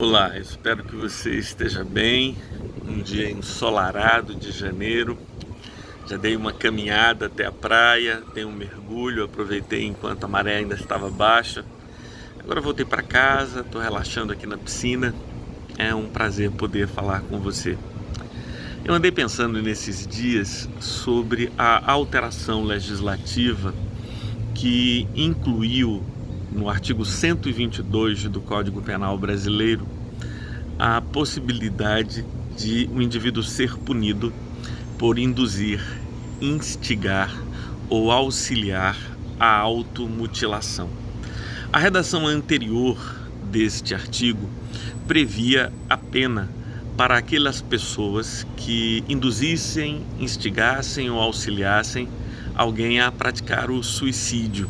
Olá, espero que você esteja bem. Um dia ensolarado de janeiro. Já dei uma caminhada até a praia, dei um mergulho, aproveitei enquanto a maré ainda estava baixa. Agora voltei para casa, estou relaxando aqui na piscina. É um prazer poder falar com você. Eu andei pensando nesses dias sobre a alteração legislativa que incluiu no artigo 122 do Código Penal brasileiro a possibilidade de um indivíduo ser punido por induzir, instigar ou auxiliar a automutilação. A redação anterior deste artigo previa a pena para aquelas pessoas que induzissem, instigassem ou auxiliassem alguém a praticar o suicídio.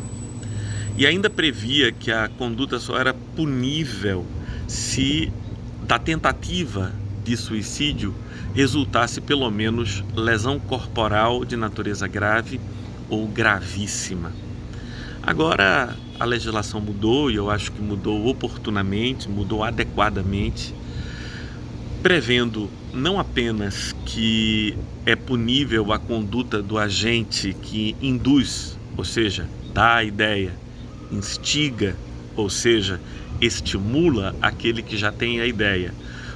E ainda previa que a conduta só era punível se da tentativa de suicídio resultasse pelo menos lesão corporal de natureza grave ou gravíssima. Agora a legislação mudou, e eu acho que mudou oportunamente, mudou adequadamente, prevendo não apenas que é punível a conduta do agente que induz, ou seja, dá a ideia, instiga, ou seja, estimula aquele que já tem a ideia,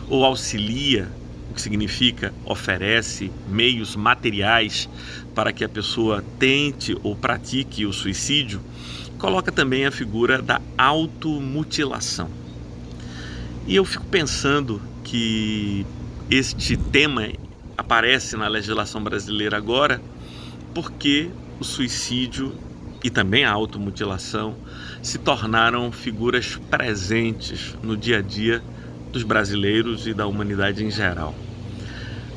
ou auxilia, o que significa oferece meios materiais para que a pessoa tente ou pratique o suicídio, coloca também a figura da automutilação. E eu fico pensando que este tema aparece na legislação brasileira agora porque o suicídio e também a automutilação se tornaram figuras presentes no dia a dia dos brasileiros e da humanidade em geral.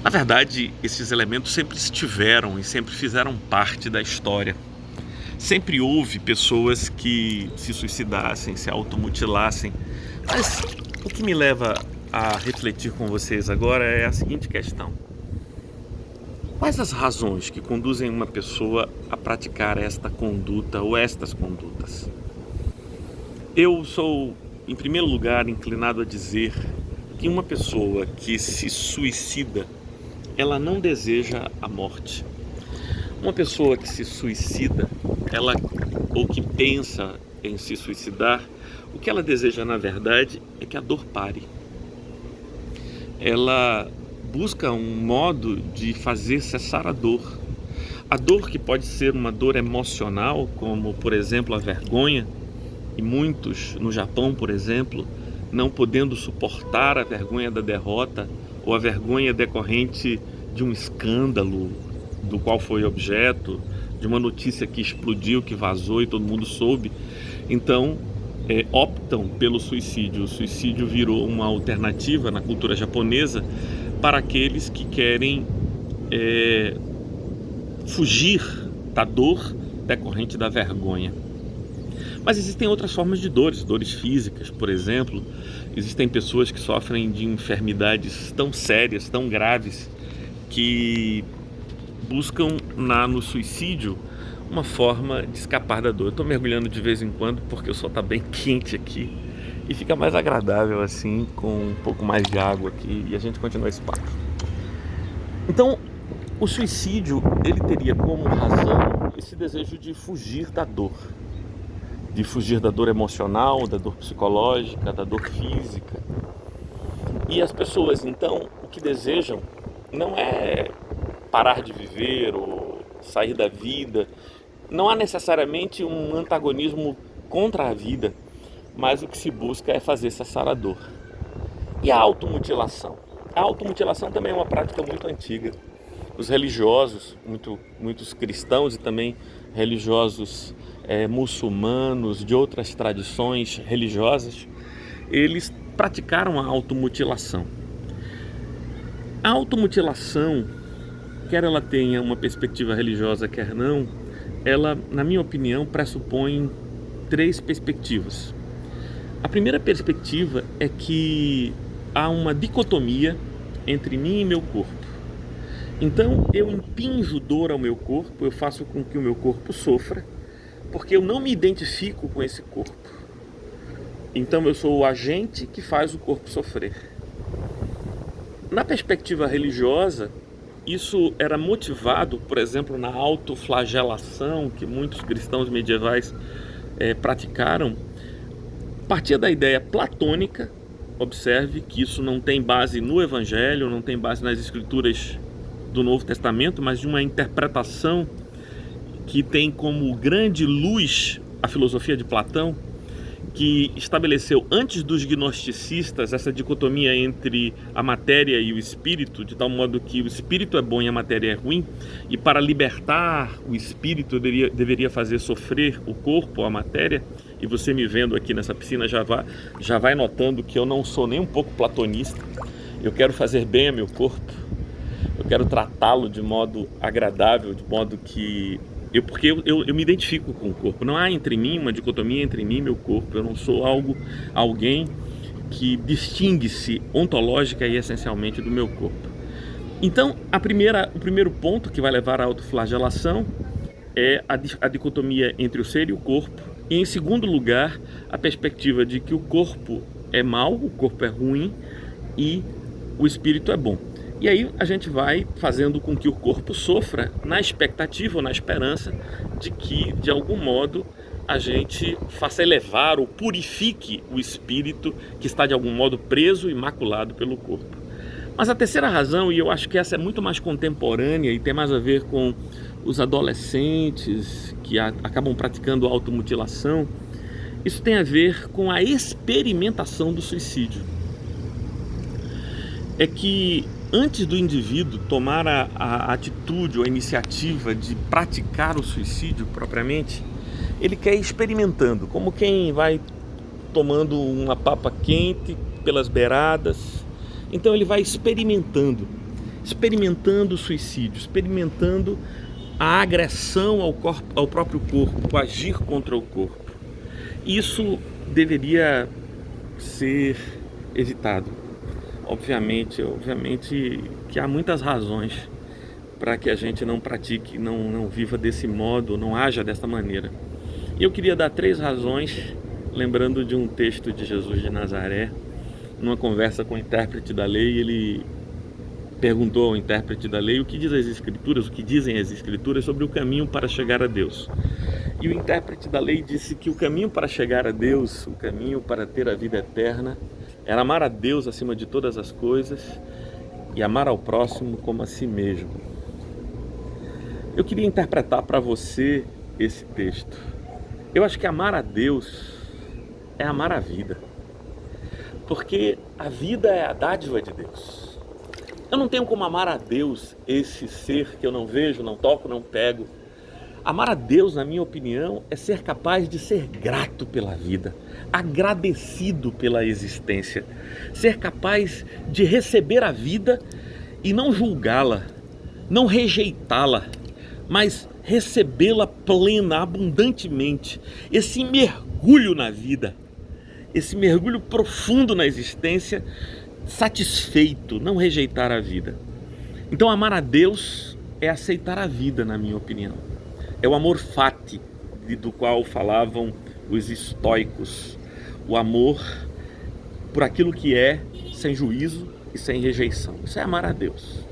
Na verdade, esses elementos sempre estiveram e sempre fizeram parte da história. Sempre houve pessoas que se suicidassem, se automutilassem. Mas o que me leva a refletir com vocês agora é a seguinte questão: quais as razões que conduzem uma pessoa a praticar esta conduta ou estas condutas? Eu sou, em primeiro lugar, inclinado a dizer que uma pessoa que se suicida, ela não deseja a morte. Uma pessoa que se suicida, ou que pensa em se suicidar, o que ela deseja, na verdade, é que a dor pare. Ela busca um modo de fazer cessar a dor. A dor que pode ser uma dor emocional, como, por exemplo, a vergonha, e muitos, no Japão, por exemplo, não podendo suportar a vergonha da derrota ou a vergonha decorrente de um escândalo do qual foi objeto, de uma notícia que explodiu, que vazou e todo mundo soube, então optam pelo suicídio. O suicídio virou uma alternativa na cultura japonesa para aqueles que querem fugir da dor decorrente da vergonha. Mas existem outras formas de dores físicas, por exemplo. Existem pessoas que sofrem de enfermidades tão sérias, tão graves, que buscam no suicídio uma forma de escapar da dor. Eu estou mergulhando de vez em quando porque o sol está bem quente aqui e fica mais agradável assim, com um pouco mais de água aqui, e a gente continua esse papo. Então, o suicídio, ele teria como razão esse desejo de fugir da dor. De fugir da dor emocional, da dor psicológica, da dor física. E as pessoas, então, o que desejam não é parar de viver ou sair da vida. Não há necessariamente um antagonismo contra a vida, mas o que se busca é fazer cessar a dor. E a automutilação? A automutilação também é uma prática muito antiga. Os religiosos, muitos cristãos e também religiosos muçulmanos, de outras tradições religiosas, eles praticaram a automutilação. A automutilação, quer ela tenha uma perspectiva religiosa, quer não, ela, na minha opinião, pressupõe 3 perspectivas. A primeira perspectiva é que há uma dicotomia entre mim e meu corpo. Então eu impinjo dor ao meu corpo, eu faço com que o meu corpo sofra, porque eu não me identifico com esse corpo. Então eu sou o agente que faz o corpo sofrer. Na perspectiva religiosa, isso era motivado, por exemplo, na autoflagelação que muitos cristãos medievais praticaram. Partia da ideia platônica. Observe que isso não tem base no Evangelho, não tem base nas escrituras do Novo Testamento, mas de uma interpretação que tem como grande luz a filosofia de Platão, que estabeleceu antes dos gnosticistas essa dicotomia entre a matéria e o espírito, de tal modo que o espírito é bom e a matéria é ruim, e para libertar o espírito deveria fazer sofrer o corpo, a matéria. E você me vendo aqui nessa piscina já vai notando que eu não sou nem um pouco platonista. Eu quero fazer bem a meu corpo, eu quero tratá-lo de modo agradável, de modo que porque eu me identifico com o corpo. Não há entre mim uma dicotomia entre mim e meu corpo. Eu não sou alguém que distingue-se ontológica e essencialmente do meu corpo. Então, o primeiro ponto que vai levar à autoflagelação é a dicotomia entre o ser e o corpo. E, em segundo lugar, a perspectiva de que o corpo é mau, o corpo é ruim e o espírito é bom. E aí a gente vai fazendo com que o corpo sofra na expectativa ou na esperança de que, de algum modo, a gente faça elevar ou purifique o espírito que está de algum modo preso e maculado pelo corpo. Mas a terceira razão, e eu acho que essa é muito mais contemporânea e tem mais a ver com os adolescentes que acabam praticando automutilação, isso tem a ver com a experimentação do suicídio. É que antes do indivíduo tomar a atitude ou a iniciativa de praticar o suicídio propriamente, ele quer ir experimentando, como quem vai tomando uma papa quente pelas beiradas. Então ele vai experimentando o suicídio, experimentando a agressão ao próprio corpo, o agir contra o corpo. Isso deveria ser evitado. Obviamente que há muitas razões para que a gente não pratique, não viva desse modo, não haja dessa maneira. E eu queria dar 3 razões, lembrando de um texto de Jesus de Nazaré. Numa conversa com o intérprete da lei, ele perguntou ao intérprete da lei o que dizem as escrituras sobre o caminho para chegar a Deus. E o intérprete da lei disse que o caminho para chegar a Deus, o caminho para ter a vida eterna, era amar a Deus acima de todas as coisas e amar ao próximo como a si mesmo. Eu queria interpretar para você esse texto. Eu acho que amar a Deus é amar a vida, porque a vida é a dádiva de Deus. Eu não tenho como amar a Deus, esse ser que eu não vejo, não toco, não pego. Amar a Deus, na minha opinião, é ser capaz de ser grato pela vida, agradecido pela existência, ser capaz de receber a vida e não julgá-la, não rejeitá-la, mas recebê-la plena, abundantemente. Esse mergulho na vida, esse mergulho profundo na existência, satisfeito, não rejeitar a vida. Então amar a Deus é aceitar a vida, na minha opinião. É o amor fati, do qual falavam os estoicos. O amor por aquilo que é, sem juízo e sem rejeição. Isso é amar a Deus.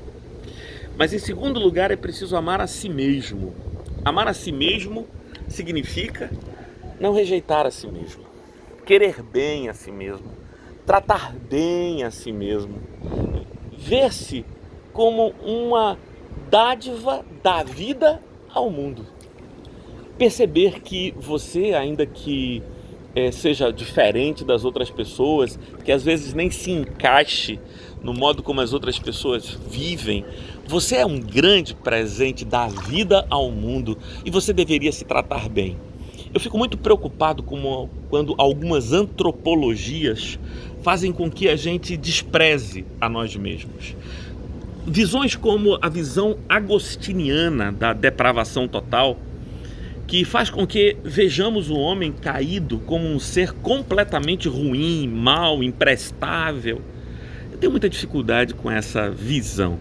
Mas em segundo lugar é preciso amar a si mesmo. Amar a si mesmo significa não rejeitar a si mesmo, querer bem a si mesmo, tratar bem a si mesmo, ver-se como uma dádiva da vida ao mundo. Perceber que você, ainda que seja diferente das outras pessoas, que às vezes nem se encaixe no modo como as outras pessoas vivem, você é um grande presente da vida ao mundo e você deveria se tratar bem. Eu fico muito preocupado quando algumas antropologias fazem com que a gente despreze a nós mesmos. Visões como a visão agostiniana da depravação total, que faz com que vejamos o homem caído como um ser completamente ruim, mau, imprestável. Eu tenho muita dificuldade com essa visão.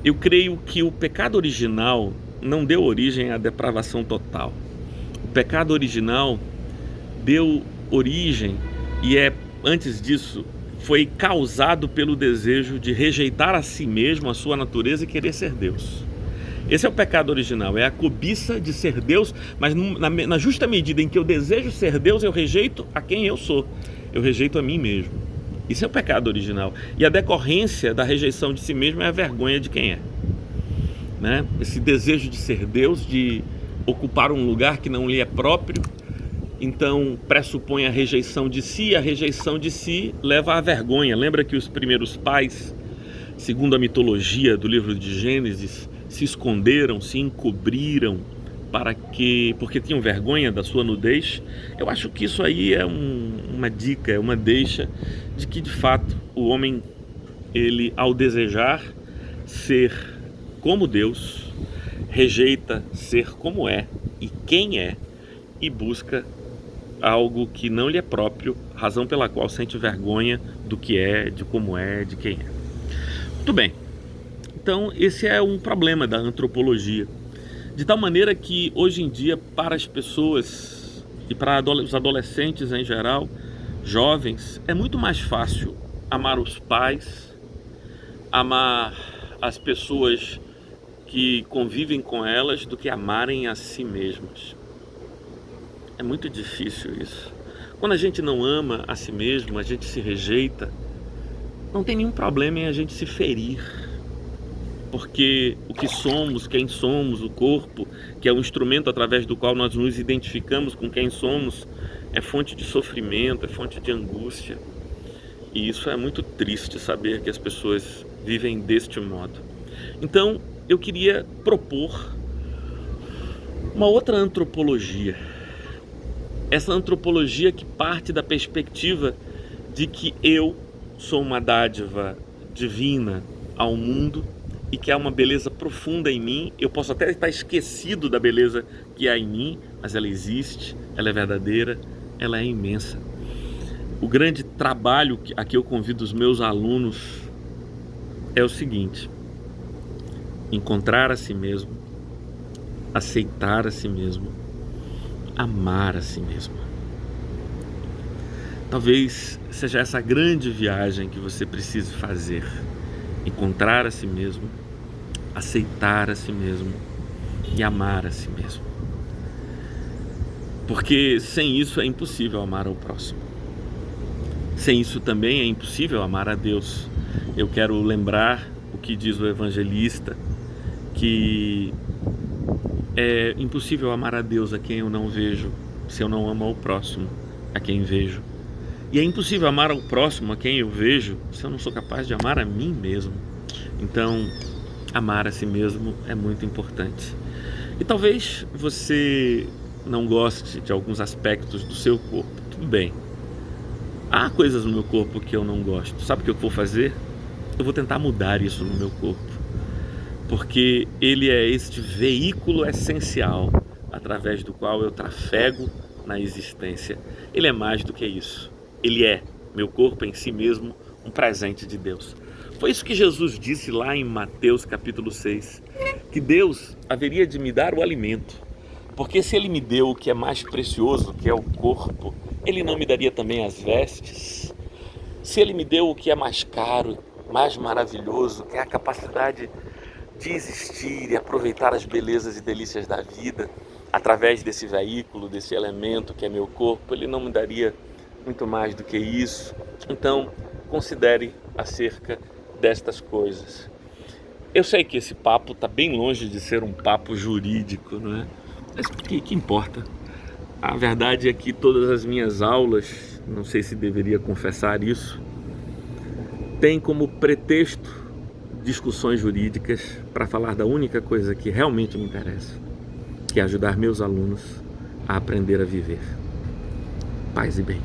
Eu creio que o pecado original não deu origem à depravação total. O pecado original deu origem E antes disso, foi causado pelo desejo de rejeitar a si mesmo, a sua natureza, e querer ser Deus. Esse é o pecado original, é a cobiça de ser Deus, mas na justa medida em que eu desejo ser Deus, eu rejeito a quem eu sou, eu rejeito a mim mesmo. Isso é o pecado original. E a decorrência da rejeição de si mesmo é a vergonha de quem é, né? Esse desejo de ser Deus, de ocupar um lugar que não lhe é próprio, então pressupõe a rejeição de si, e a rejeição de si leva à vergonha. Lembra que os primeiros pais, segundo a mitologia do livro de Gênesis, se esconderam, se encobriram porque tinham vergonha da sua nudez? Eu acho que isso aí é uma dica, é uma deixa de que de fato o homem, ele, ao desejar ser como Deus, rejeita ser como é e quem é, e busca algo que não lhe é próprio, razão pela qual sente vergonha do que é, de como é, de quem é. Muito bem. Então, esse é um problema da antropologia, de tal maneira que hoje em dia, para as pessoas e para os adolescentes em geral, jovens, é muito mais fácil amar os pais, amar as pessoas que convivem com elas, do que amarem a si mesmos. É muito difícil isso. Quando a gente não ama a si mesmo, a gente se rejeita, não tem nenhum problema em a gente se ferir. Porque o que somos, quem somos, o corpo, que é o instrumento através do qual nós nos identificamos com quem somos, é fonte de sofrimento, é fonte de angústia. E isso é muito triste, saber que as pessoas vivem deste modo. Então, eu queria propor uma outra antropologia. Essa antropologia que parte da perspectiva de que eu sou uma dádiva divina ao mundo, e que há uma beleza profunda em mim. Eu posso até estar esquecido da beleza que há em mim, mas ela existe, ela é verdadeira, ela é imensa. O grande trabalho a que eu convido os meus alunos é o seguinte: encontrar a si mesmo, aceitar a si mesmo, amar a si mesmo. Talvez seja essa grande viagem que você precise fazer. Encontrar a si mesmo, aceitar a si mesmo e amar a si mesmo. Porque sem isso é impossível amar ao próximo. Sem isso também é impossível amar a Deus. Eu quero lembrar o que diz o evangelista, que é impossível amar a Deus a quem eu não vejo, se eu não amo ao próximo a quem vejo. E é impossível amar ao próximo a quem eu vejo se eu não sou capaz de amar a mim mesmo. Então, amar a si mesmo é muito importante. E talvez você não goste de alguns aspectos do seu corpo. Tudo bem. Há coisas no meu corpo que eu não gosto. Sabe o que eu vou fazer? Eu vou tentar mudar isso no meu corpo. Porque ele é este veículo essencial através do qual eu trafego na existência. Ele é mais do que isso. Ele é, meu corpo em si mesmo, um presente de Deus. Foi isso que Jesus disse lá em Mateus capítulo 6, que Deus haveria de me dar o alimento, porque se Ele me deu o que é mais precioso, que é o corpo, Ele não me daria também as vestes? Se Ele me deu o que é mais caro, mais maravilhoso, que é a capacidade de existir e aproveitar as belezas e delícias da vida, através desse veículo, desse elemento que é meu corpo, Ele não me daria muito mais do que isso? Então, considere acerca destas coisas. Eu sei que esse papo está bem longe de ser um papo jurídico, não é? Mas que importa? A verdade é que todas as minhas aulas, não sei se deveria confessar isso, têm como pretexto discussões jurídicas para falar da única coisa que realmente me interessa, que é ajudar meus alunos a aprender a viver. Paz e bem.